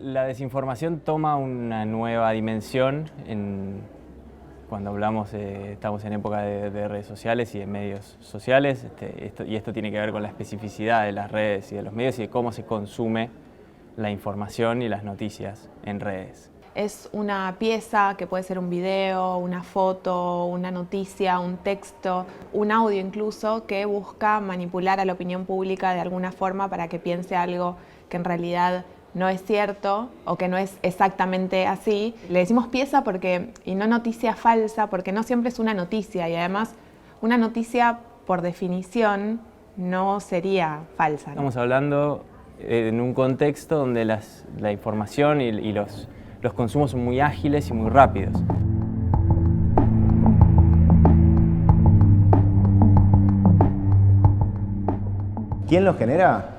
La desinformación toma una nueva dimensión cuando hablamos, estamos en época de redes sociales y de medios sociales, y esto tiene que ver con la especificidad de las redes y de los medios y de cómo se consume la información y las noticias en redes. Es una pieza que puede ser un video, una foto, una noticia, un texto, un audio incluso, que busca manipular a la opinión pública de alguna forma para que piense algo que en realidad no es cierto o que no es exactamente así. Le decimos pieza y no noticia falsa, porque no siempre es una noticia, y además una noticia por definición no sería falsa, ¿no? Estamos hablando en un contexto donde la información y los consumos son muy ágiles y muy rápidos. ¿Quién lo genera?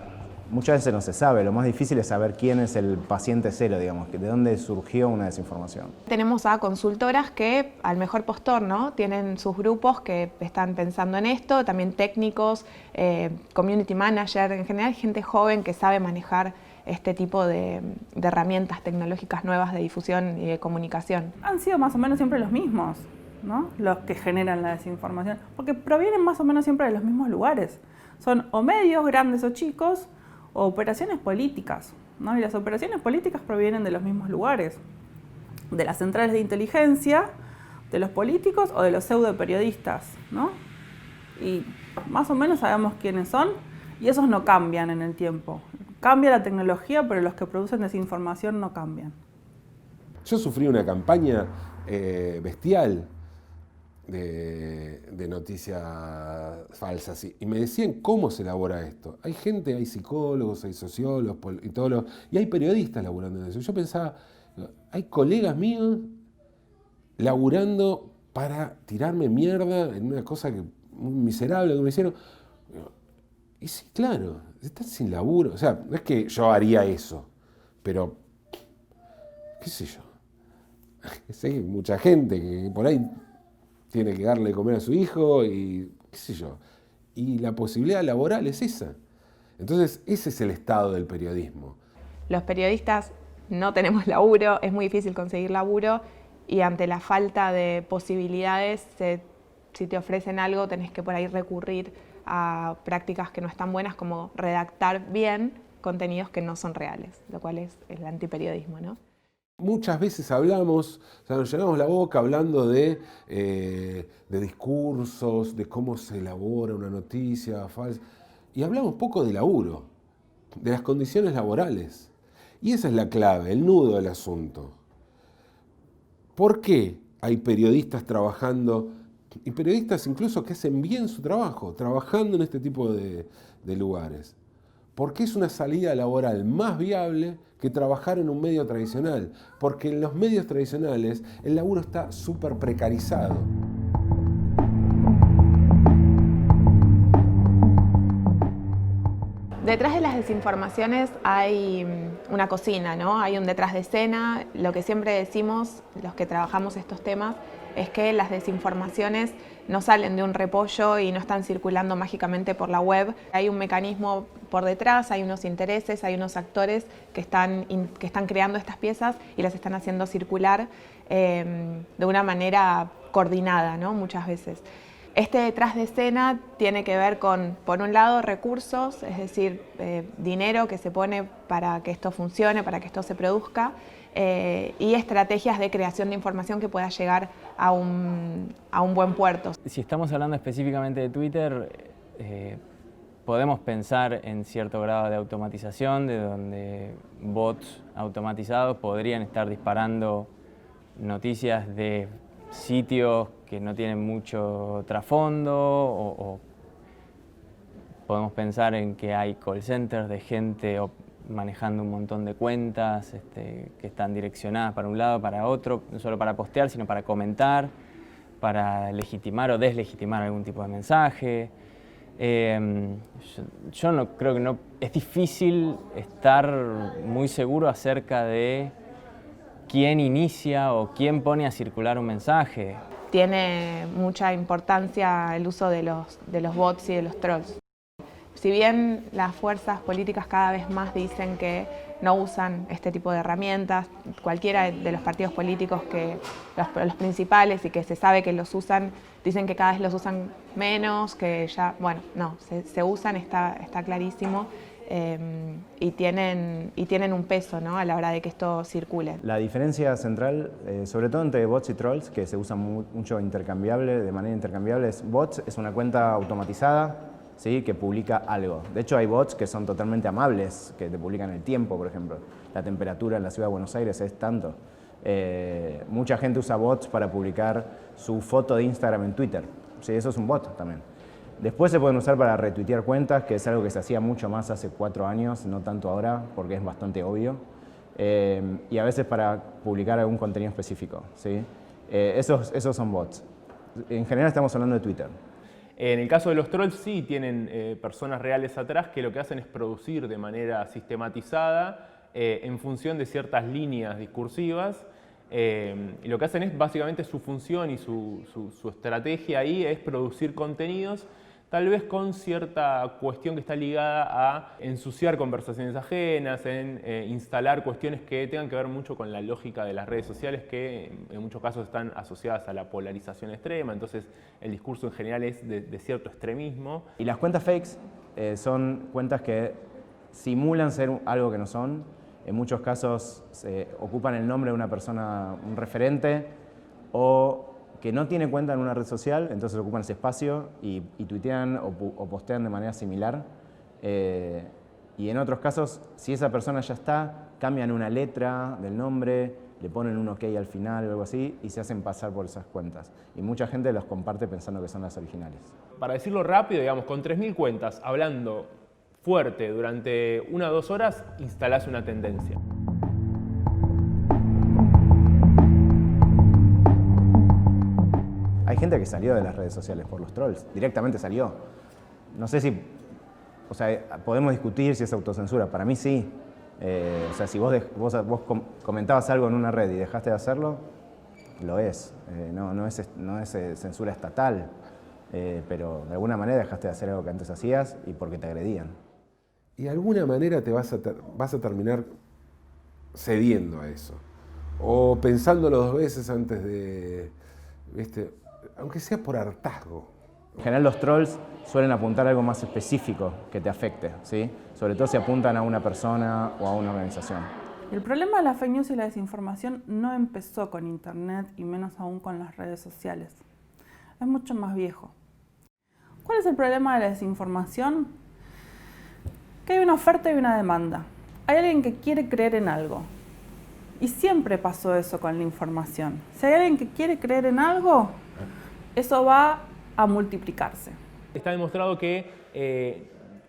Muchas veces no se sabe. Lo más difícil es saber quién es el paciente cero, digamos, de dónde surgió una desinformación. Tenemos a consultoras que, al mejor postor, ¿no?, tienen sus grupos que están pensando en esto, también técnicos, community manager, en general gente joven que sabe manejar este tipo de herramientas tecnológicas nuevas de difusión y de comunicación. Han sido más o menos siempre los mismos, ¿no?, los que generan la desinformación, porque provienen más o menos siempre de los mismos lugares. Son o medios grandes o chicos, o operaciones políticas, ¿no? Y las operaciones políticas provienen de los mismos lugares, de las centrales de inteligencia, de los políticos o de los pseudoperiodistas, ¿no? Y más o menos sabemos quiénes son, y esos no cambian en el tiempo. Cambia la tecnología, pero los que producen desinformación no cambian. Yo sufrí una campaña bestial de noticias falsas y me decían cómo se elabora esto. Hay gente, hay psicólogos, hay sociólogos, politólogos y hay periodistas laburando en eso. Yo pensaba, hay colegas míos laburando para tirarme mierda en una cosa muy miserable que me hicieron. Y sí, claro, estás sin laburo. O sea, no es que yo haría eso, pero qué sé yo. Hay mucha gente que por ahí tiene que darle de comer a su hijo y qué sé yo. Y la posibilidad laboral es esa. Entonces, ese es el estado del periodismo. Los periodistas no tenemos laburo, es muy difícil conseguir laburo, y ante la falta de posibilidades, si te ofrecen algo, tenés que por ahí recurrir a prácticas que no están buenas, como redactar bien contenidos que no son reales, lo cual es el antiperiodismo, ¿no? Muchas veces hablamos, o sea, nos llenamos la boca hablando de discursos, de cómo se elabora una noticia falsa, y hablamos poco de laburo, de las condiciones laborales. Y esa es la clave, el nudo del asunto. ¿Por qué hay periodistas trabajando, y periodistas incluso que hacen bien su trabajo, trabajando en este tipo de lugares? Porque es una salida laboral más viable que trabajar en un medio tradicional. Porque en los medios tradicionales el laburo está súper precarizado. Detrás de las desinformaciones hay una cocina, ¿no? Hay un detrás de escena. Lo que siempre decimos, los que trabajamos estos temas, es que las desinformaciones no salen de un repollo y no están circulando mágicamente por la web. Hay un mecanismo por detrás, hay unos intereses, hay unos actores que están creando estas piezas y las están haciendo circular de una manera coordinada, ¿no?, muchas veces. Este detrás de escena tiene que ver con, por un lado, recursos, es decir, dinero que se pone para que esto funcione, para que esto se produzca, y estrategias de creación de información que pueda llegar a un buen puerto. Si estamos hablando específicamente de Twitter, podemos pensar en cierto grado de automatización, de donde bots automatizados podrían estar disparando noticias de sitios que no tienen mucho trasfondo, o podemos pensar en que hay call centers de gente manejando un montón de cuentas que están direccionadas para un lado, para otro, no solo para postear, sino para comentar, para legitimar o deslegitimar algún tipo de mensaje. Yo no creo que es difícil estar muy seguro acerca de quién inicia o quién pone a circular un mensaje. Tiene mucha importancia el uso de los bots y de los trolls. Si bien las fuerzas políticas cada vez más dicen que no usan este tipo de herramientas. Cualquiera de los partidos políticos, los principales y que se sabe que los usan, dicen que cada vez los usan menos, que ya, bueno, no, se usan, está clarísimo. Y tienen un peso, ¿no?, a la hora de que esto circule. La diferencia central, sobre todo entre bots y trolls, que se usan mucho de manera intercambiable, es bots es una cuenta automatizada, ¿sí?, que publica algo. De hecho, hay bots que son totalmente amables, que te publican el tiempo, por ejemplo. La temperatura en la ciudad de Buenos Aires es tanto. Mucha gente usa bots para publicar su foto de Instagram en Twitter. Sí, eso es un bot también. Después se pueden usar para retuitear cuentas, que es algo que se hacía mucho más hace 4 años, no tanto ahora, porque es bastante obvio. Y a veces para publicar algún contenido específico, ¿sí? Esos son bots. En general estamos hablando de Twitter. En el caso de los trolls sí tienen personas reales atrás que lo que hacen es producir de manera sistematizada en función de ciertas líneas discursivas. Y lo que hacen es básicamente su función y su estrategia ahí es producir contenidos tal vez con cierta cuestión que está ligada a ensuciar conversaciones ajenas, en instalar cuestiones que tengan que ver mucho con la lógica de las redes sociales, que en muchos casos están asociadas a la polarización extrema, entonces el discurso en general es de cierto extremismo. Y las cuentas fakes son cuentas que simulan ser algo que no son. En muchos casos ocupan el nombre de una persona, un referente, o que no tiene cuenta en una red social, entonces ocupan ese espacio y tuitean o postean de manera similar. Y en otros casos, si esa persona ya está, cambian una letra del nombre, le ponen un OK al final o algo así y se hacen pasar por esas cuentas. Y mucha gente los comparte pensando que son las originales. Para decirlo rápido, digamos, con 3.000 cuentas, hablando fuerte durante 1 o 2 horas, instalás una tendencia. Hay gente que salió de las redes sociales por los trolls, directamente salió. No sé si, o sea, podemos discutir si es autocensura, para mí sí. O sea, si vos comentabas algo en una red y dejaste de hacerlo, lo es. No es censura estatal, pero de alguna manera dejaste de hacer algo que antes hacías y porque te agredían. Y de alguna manera te vas a terminar cediendo a eso. O pensándolo 2 veces antes de, ¿viste? Aunque sea por hartazgo. En general los trolls suelen apuntar a algo más específico que te afecte, ¿sí? Sobre todo si apuntan a una persona o a una organización. El problema de la fake news y la desinformación no empezó con Internet y menos aún con las redes sociales. Es mucho más viejo. ¿Cuál es el problema de la desinformación? Que hay una oferta y una demanda. Hay alguien que quiere creer en algo. Y siempre pasó eso con la información. Si hay alguien que quiere creer en algo, eso va a multiplicarse. Está demostrado que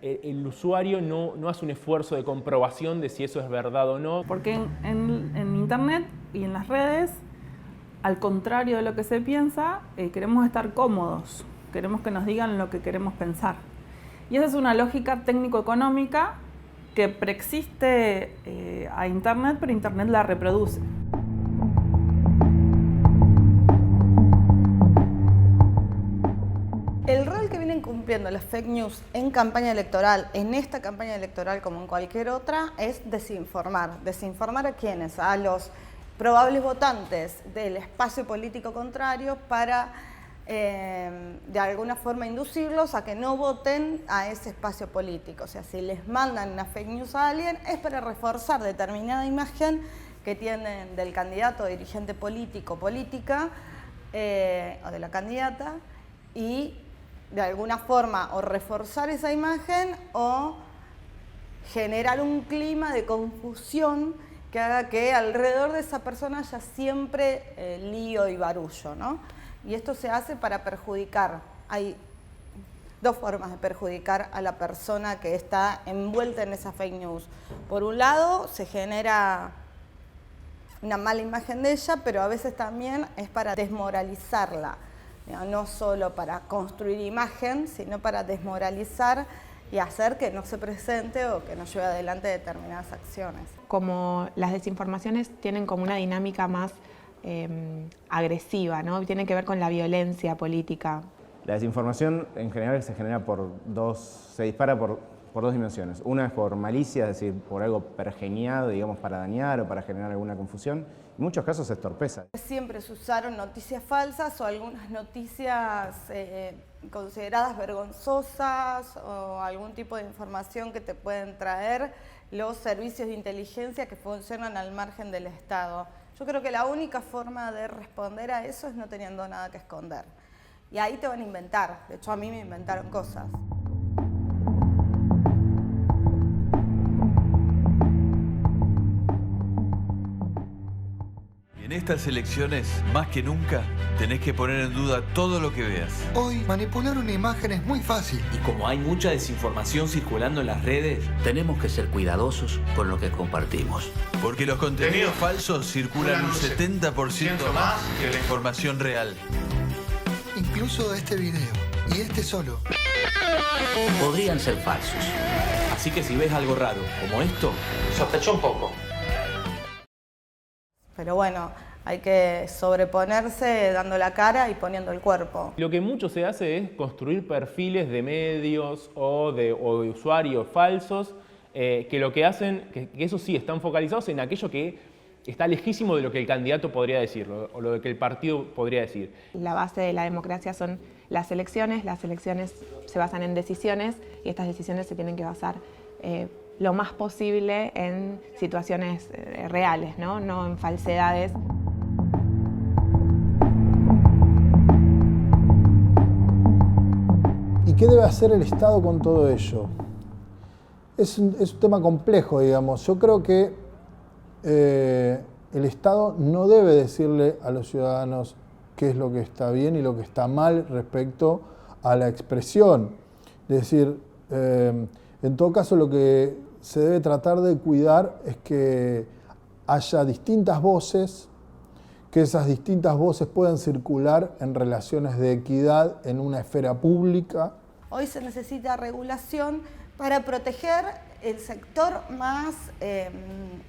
el usuario no hace un esfuerzo de comprobación de si eso es verdad o no. Porque en Internet y en las redes, al contrario de lo que se piensa, queremos estar cómodos. Queremos que nos digan lo que queremos pensar. Y esa es una lógica técnico-económica que preexiste a Internet, pero Internet la reproduce. El rol que vienen cumpliendo las fake news en campaña electoral, en esta campaña electoral como en cualquier otra, es desinformar. ¿Desinformar a quiénes? A los probables votantes del espacio político contrario para de alguna forma inducirlos a que no voten a ese espacio político. O sea, si les mandan una fake news a alguien es para reforzar determinada imagen que tienen del candidato o dirigente político o política o de la candidata y de alguna forma o reforzar esa imagen o generar un clima de confusión que haga que alrededor de esa persona haya siempre lío y barullo, ¿no? Y esto se hace para perjudicar. Hay 2 formas de perjudicar a la persona que está envuelta en esa fake news. Por un lado, se genera una mala imagen de ella, pero a veces también es para desmoralizarla. No solo para construir imagen, sino para desmoralizar y hacer que no se presente o que no lleve adelante determinadas acciones. Como las desinformaciones tienen como una dinámica más agresiva, ¿no? Tiene que ver con la violencia política. La desinformación en general se dispara por por dos dimensiones. Una es por malicia, es decir, por algo pergeñado, digamos, para dañar o para generar alguna confusión. En muchos casos es torpeza. Siempre se usaron noticias falsas o algunas noticias consideradas vergonzosas o algún tipo de información que te pueden traer los servicios de inteligencia que funcionan al margen del Estado. Yo creo que la única forma de responder a eso es no teniendo nada que esconder. Y ahí te van a inventar. De hecho, a mí me inventaron cosas. En estas elecciones, más que nunca, tenés que poner en duda todo lo que veas. Hoy, manipular una imagen es muy fácil. Y como hay mucha desinformación circulando en las redes, tenemos que ser cuidadosos con lo que compartimos. Porque los contenidos falsos circulan un 70% más que la información real. Incluso este video, y este solo. Podrían ser falsos. Así que si ves algo raro, como esto, sospecha un poco. Pero bueno, hay que sobreponerse dando la cara y poniendo el cuerpo. Lo que mucho se hace es construir perfiles de medios o de usuarios falsos que lo que hacen, que eso sí, están focalizados en aquello que está lejísimo de lo que el candidato podría decir o lo que el partido podría decir. La base de la democracia son las elecciones se basan en decisiones y estas decisiones se tienen que basar lo más posible en situaciones reales, no en falsedades. ¿Y qué debe hacer el Estado con todo ello? Es un tema complejo, digamos. Yo creo que el Estado no debe decirle a los ciudadanos qué es lo que está bien y lo que está mal respecto a la expresión. Es decir, en todo caso lo que se debe tratar de cuidar es que haya distintas voces, que esas distintas voces puedan circular en relaciones de equidad en una esfera pública. Hoy se necesita regulación para proteger el sector más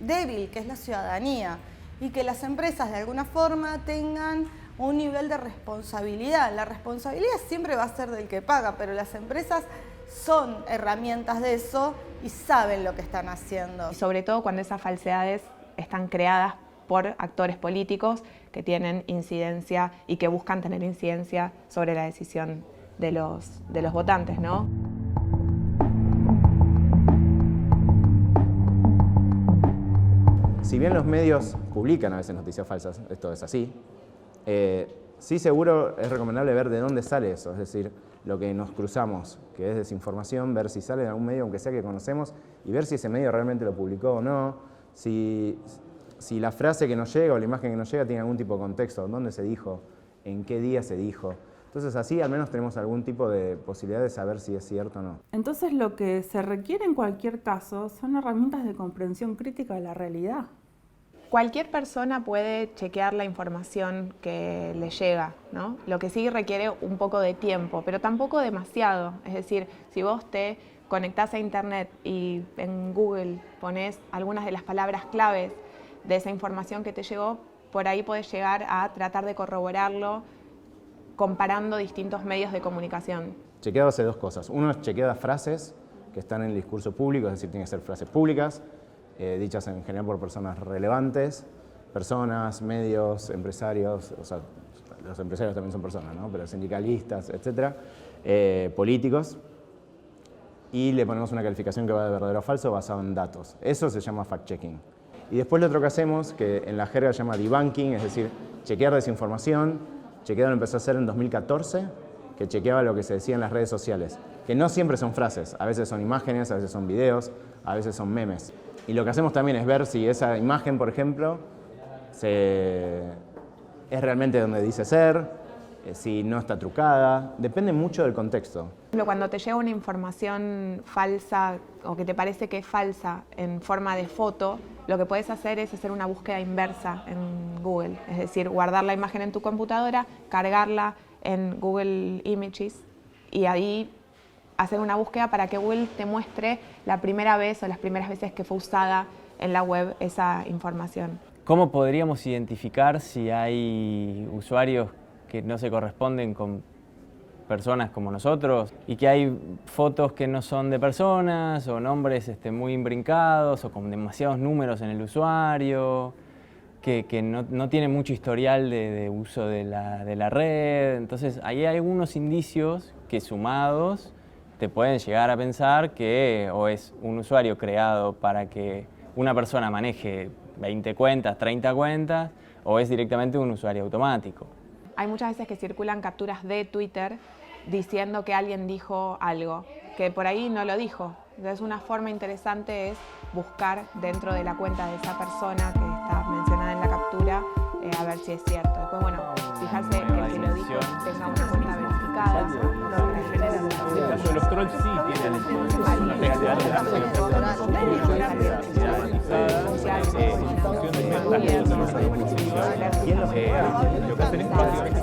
débil, que es la ciudadanía, y que las empresas de alguna forma tengan un nivel de responsabilidad. La responsabilidad siempre va a ser del que paga, pero las empresas son herramientas de eso y saben lo que están haciendo. Y sobre todo cuando esas falsedades están creadas por actores políticos que tienen incidencia y que buscan tener incidencia sobre la decisión de los votantes, ¿no? Si bien los medios publican a veces noticias falsas, esto es así, sí seguro es recomendable ver de dónde sale eso, es decir, lo que nos cruzamos, que es desinformación, ver si sale de algún medio, aunque sea que conocemos, y ver si ese medio realmente lo publicó o no, si la frase que nos llega o la imagen que nos llega tiene algún tipo de contexto, dónde se dijo, en qué día se dijo. Entonces así al menos tenemos algún tipo de posibilidad de saber si es cierto o no. Entonces lo que se requiere en cualquier caso son herramientas de comprensión crítica de la realidad. Cualquier persona puede chequear la información que le llega, ¿no? Lo que sí requiere un poco de tiempo, pero tampoco demasiado. Es decir, si vos te conectás a internet y en Google pones algunas de las palabras claves de esa información que te llegó, por ahí podés llegar a tratar de corroborarlo comparando distintos medios de comunicación. Chequeado hace dos cosas. Uno es chequear frases que están en el discurso público, es decir, tienen que ser frases públicas, dichas en general por personas relevantes, personas, medios, empresarios, o sea, los empresarios también son personas, ¿no? Pero sindicalistas, etcétera, políticos, y le ponemos una calificación que va de verdadero a falso basado en datos. Eso se llama fact-checking. Y después lo otro que hacemos, que en la jerga se llama debunking, es decir, chequear desinformación. Chequeado lo empezó a hacer en 2014, que chequeaba lo que se decía en las redes sociales, que no siempre son frases, a veces son imágenes, a veces son videos, a veces son memes. Y lo que hacemos también es ver si esa imagen, por ejemplo, es realmente donde dice ser, si no está trucada, depende mucho del contexto. Cuando te llega una información falsa o que te parece que es falsa en forma de foto, lo que puedes hacer es hacer una búsqueda inversa en Google, es decir, guardar la imagen en tu computadora, cargarla en Google Images y ahí hacer una búsqueda para que Google te muestre la primera vez o las primeras veces que fue usada en la web esa información. ¿Cómo podríamos identificar si hay usuarios que no se corresponden con personas como nosotros y que hay fotos que no son de personas o nombres muy imbrincados o con demasiados números en el usuario, que no tiene mucho historial de uso de la red. Entonces ahí hay algunos indicios que sumados te pueden llegar a pensar que o es un usuario creado para que una persona maneje 20 cuentas, 30 cuentas, o es directamente un usuario automático. Hay muchas veces que circulan capturas de Twitter diciendo que alguien dijo algo, que por ahí no lo dijo. Entonces una forma interesante es buscar dentro de la cuenta de esa persona que está mencionada en la captura a ver si es cierto. Después, bueno, fijarse que el que lo dijo tenga una cuenta verificada. En el caso de los trolls sí tienen una realidad de la en función de lo que hacen es básicamente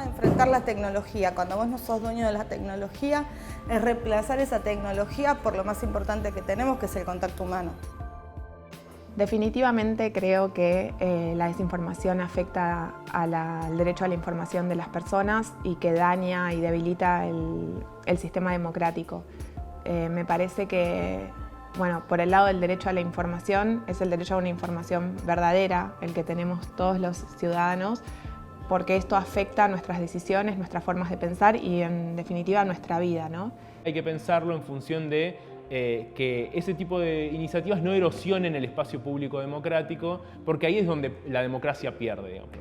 enfrentar la tecnología, cuando vos no sos dueño de la tecnología, es reemplazar esa tecnología por lo más importante que tenemos, que es el contacto humano. Definitivamente creo que la desinformación afecta al derecho a la información de las personas y que daña y debilita el sistema democrático. Me parece que, bueno, por el lado del derecho a la información, es el derecho a una información verdadera, el que tenemos todos los ciudadanos, porque esto afecta nuestras decisiones, nuestras formas de pensar y, en definitiva, nuestra vida, ¿no? Hay que pensarlo en función de que ese tipo de iniciativas no erosionen el espacio público democrático, porque ahí es donde la democracia pierde, digamos.